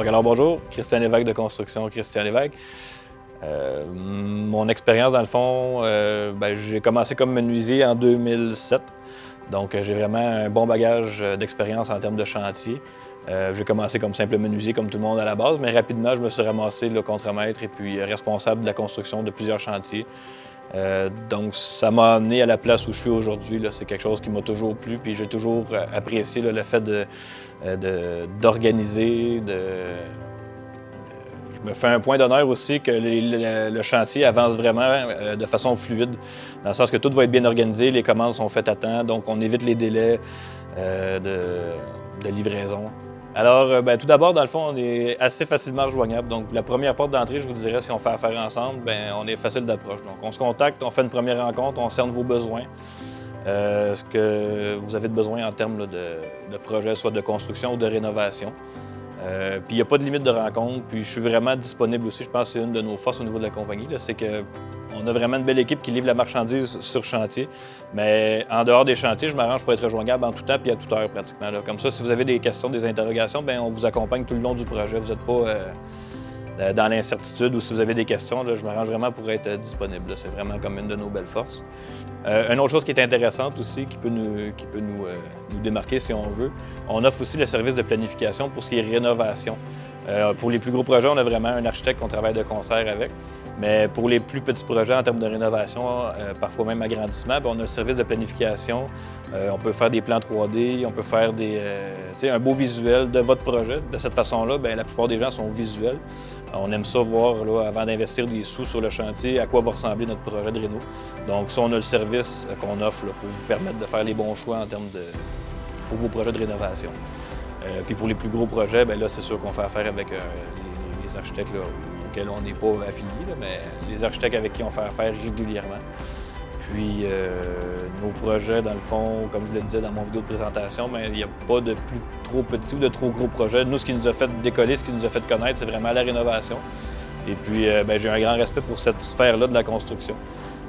Donc alors bonjour, Christian Lévesque de Construction, Christian Lévesque. Mon expérience dans le fond, j'ai commencé comme menuisier en 2007. Donc j'ai vraiment un bon bagage d'expérience en termes de chantier. J'ai commencé comme simple menuisier comme tout le monde à la base, mais rapidement je me suis ramassé là, contremaître et puis responsable de la construction de plusieurs chantiers. Donc ça m'a amené à la place où je suis aujourd'hui. C'est quelque chose qui m'a toujours plu, puis j'ai toujours apprécié là, le fait d'organiser, je me fais un point d'honneur aussi que le chantier avance vraiment de façon fluide, dans le sens que tout va être bien organisé, les commandes sont faites à temps, donc on évite les délais de livraison. Alors, tout d'abord, dans le fond, on est assez facilement rejoignable. Donc, la première porte d'entrée, je vous dirais, si on fait affaire ensemble, on est facile d'approche. Donc, on se contacte, on fait une première rencontre, on cerne vos besoins, ce que vous avez de besoin en termes là, de projet, soit de construction ou de rénovation. Puis il n'y a pas de limite de rencontre, puis je suis vraiment disponible aussi. Je pense que c'est une de nos forces au niveau de la compagnie, c'est qu'on a vraiment une belle équipe qui livre la marchandise sur chantier. Mais en dehors des chantiers, je m'arrange pour être rejoignable en tout temps puis à toute heure pratiquement. Là. Comme ça, si vous avez des questions, des interrogations, on vous accompagne tout le long du projet. Vous n'êtes pas dans l'incertitude ou si vous avez des questions, là, je m'arrange vraiment pour être disponible. Là. C'est vraiment comme une de nos belles forces. Une autre chose qui est intéressante aussi, qui peut nous démarquer si on veut, on offre aussi le service de planification pour ce qui est rénovation. Pour les plus gros projets, on a vraiment un architecte qu'on travaille de concert avec. Mais pour les plus petits projets en termes de rénovation, parfois même agrandissement, on a le service de planification. On peut faire des plans 3D, on peut faire un beau visuel de votre projet. De cette façon-là, la plupart des gens sont visuels. On aime ça voir, là, avant d'investir des sous sur le chantier, à quoi va ressembler notre projet de réno. Donc ça, on a le service qu'on offre là, pour vous permettre de faire les bons choix en termes pour vos projets de rénovation. Puis pour les plus gros projets, là, c'est sûr qu'on fait affaire avec les architectes là, auxquels on n'est pas affilié, là, mais les architectes avec qui on fait affaire régulièrement. Puis nos projets, dans le fond, comme je le disais dans mon vidéo de présentation, il n'y a pas de plus trop petits ou de trop gros projets. Nous, ce qui nous a fait décoller, ce qui nous a fait connaître, c'est vraiment la rénovation. Et puis, j'ai un grand respect pour cette sphère-là de la construction.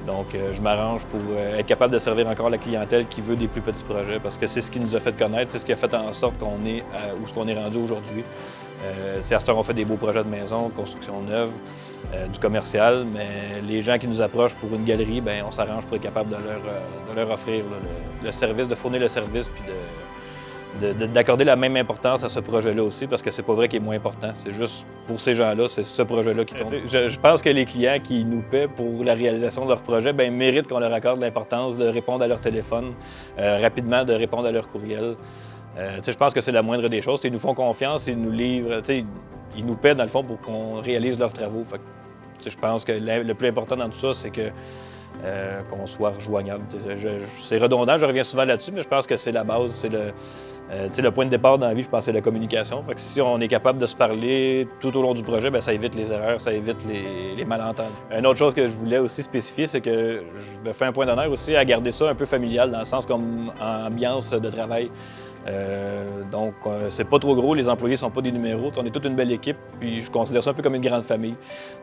Donc, je m'arrange pour être capable de servir encore la clientèle qui veut des plus petits projets parce que c'est ce qui nous a fait connaître, c'est ce qui a fait en sorte qu'on est où ce qu'on est rendu aujourd'hui. À cette heure, on fait des beaux projets de maison, construction neuve, du commercial, mais les gens qui nous approchent pour une galerie, on s'arrange pour être capable de leur offrir là, le service, de fournir le service, puis d'accorder la même importance à ce projet-là aussi, parce que c'est pas vrai qu'il est moins important. C'est juste pour ces gens-là, c'est ce projet-là qui compte. Je pense que les clients qui nous paient pour la réalisation de leur projet, méritent qu'on leur accorde l'importance de répondre à leur téléphone, rapidement, de répondre à leur courriel. Je pense que c'est la moindre des choses. Ils nous font confiance, ils nous livrent, ils nous paient dans le fond pour qu'on réalise leurs travaux. Fait que, je pense que le plus important dans tout ça, c'est qu'on soit rejoignable. C'est redondant, je reviens souvent là-dessus, mais je pense que c'est la base, c'est le point de départ dans la vie, je pense, c'est la communication. Fait que si on est capable de se parler tout au long du projet, ça évite les erreurs, ça évite les malentendus. Une autre chose que je voulais aussi spécifier, c'est que je me fais un point d'honneur aussi à garder ça un peu familial, dans le sens comme ambiance de travail. Donc, c'est pas trop gros, les employés sont pas des numéros. On est toute une belle équipe, puis je considère ça un peu comme une grande famille.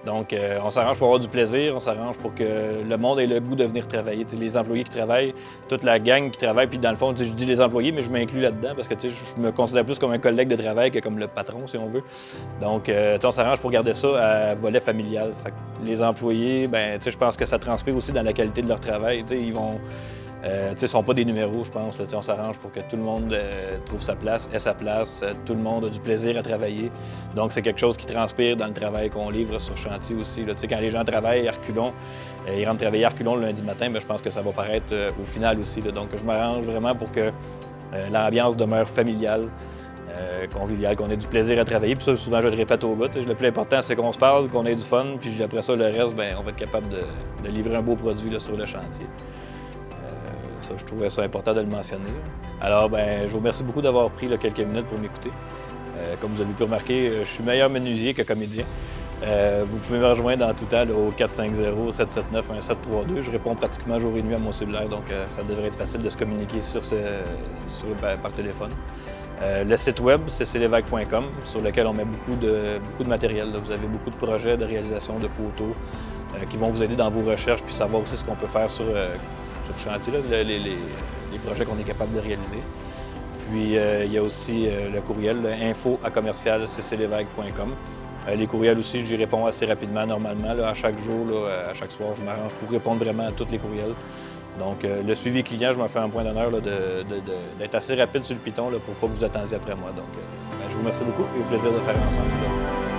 Donc, on s'arrange pour avoir du plaisir, on s'arrange pour que le monde ait le goût de venir travailler. Les employés qui travaillent, toute la gang qui travaille, puis dans le fond, je dis les employés, mais je m'inclus là-dedans parce que je me considère plus comme un collègue de travail que comme le patron, si on veut. Donc, on s'arrange pour garder ça à volet familial. Fait que les employés, je pense que ça transpire aussi dans la qualité de leur travail. Ils vont... ils ne sont pas des numéros, je pense. Là, on s'arrange pour que tout le monde trouve sa place, ait sa place, tout le monde a du plaisir à travailler. Donc, c'est quelque chose qui transpire dans le travail qu'on livre sur chantier aussi. Là. Quand les gens travaillent à reculons, ils rentrent travailler à reculons le lundi matin, je pense que ça va paraître au final aussi. Là. Donc, je m'arrange vraiment pour que l'ambiance demeure familiale, conviviale, qu'on ait du plaisir à travailler. Puis ça, souvent, je le répète au gars. Le plus important, c'est qu'on se parle, qu'on ait du fun. Puis après ça, le reste, on va être capable de livrer un beau produit là, sur le chantier. Ça, je trouvais ça important de le mentionner. Alors, je vous remercie beaucoup d'avoir pris là, quelques minutes pour m'écouter. Comme vous avez pu remarquer, je suis meilleur menuisier que comédien. Vous pouvez me rejoindre en tout temps là, au 450-779-1732. Je réponds pratiquement jour et nuit à mon cellulaire, donc ça devrait être facile de se communiquer par téléphone. Le site web, c'est clevesque.com, sur lequel on met beaucoup de matériel. Là. Vous avez beaucoup de projets de réalisation de photos qui vont vous aider dans vos recherches, puis savoir aussi ce qu'on peut faire sur chantier, là, les projets qu'on est capable de réaliser. Puis, il y a aussi le courriel, info@commercialcclevesque.com. Les courriels aussi, j'y réponds assez rapidement normalement. Là, à chaque jour, là, à chaque soir, je m'arrange pour répondre vraiment à tous les courriels. Donc, le suivi client, je me fais un point d'honneur d'être assez rapide sur le Python là, pour pas que vous attendiez après moi. Donc, je vous remercie beaucoup et au plaisir de faire ensemble. Là.